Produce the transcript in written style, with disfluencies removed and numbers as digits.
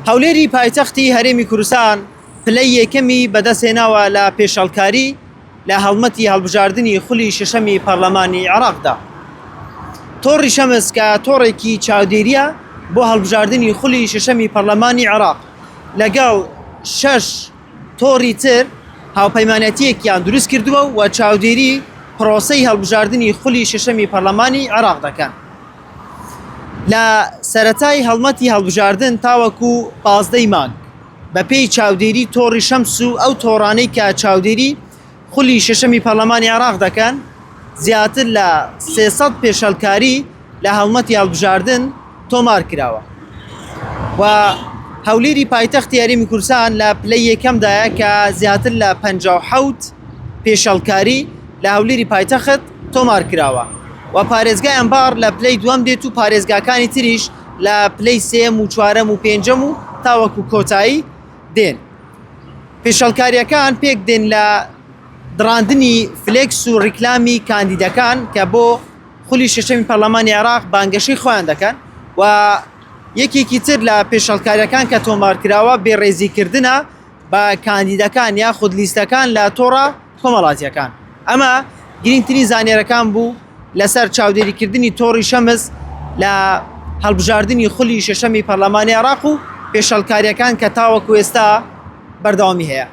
هەولێری پایتەختی هەرێمی کوردستان پلەی یەکەمی بەدەستهێناوە لە پێشەڵکاری لە هەڵمەتی هەڵبژاردننی خولی شەشەمی پەرلەمانی عێراقدا. تۆڕی شەمس کە تۆڕێکی چاودێریە بۆ هەڵبژاردننی خولی شەشەمی پەرلەمانی عێراق لەگەڵ 6 تۆڕی تر هاوپەیمانەتیەکیان دروست کردووە و چاودێری پرۆسەی هەڵبژاردننی خولی شەشەمی پەرلەمانی عێراق دەکەن. لە سەرەتای هەڵمەتی هەڵبژاردن تاوەکو 15 مانگ بە پێی چاودێری تۆڕی شەمس و ئەو تۆڕانەی کە چاودێری خولی شەشەمی پەرلەمانی عێراق دەکەن زیاتر لە 300 پێشەلکاری لە هەڵمەتی هەڵبژاردن تۆمار کراوە و هەولێری پایتەختی هەرێمی کوردستان لە پلەی یەکەمدایە کە زیاتر لە 57 پێشەلکاری لە هەولێری پایتەخت تۆمار کراوە و پارێزگای ئەمبار لە پلەی دووەم دێت و پارێزگاکانی تریش لە پلەی سێم و چوارەم و پێنجەم و تاوەکو کۆتایی دێن. پێشەلکاریەکان پێک دێن لە دڕاندنی فلێکس و ڕیکلامی کاندیدەکان کە بۆ خولی شەشەمی پەرلەمانی عێراق بانگەشەی خۆیان دەکەن و یەکێکی تر لە پێشەلکاریەکان کە تۆمارکراوە بێڕێزیکردنە بە کاندیدەکان یاخود لیستەکان لە تۆڕە کۆمەڵاتیەکان. ئەمە گرنگترین زانێرەکان بوو لەسەر چاودێریکردنی تۆڕی شەمس لە هەڵبژاردننی خولی شەشەمی پەرلەمانی عێراق و پێشەلکاریەکان کە تاوەکو ئێستا بەردەوامی هەیە.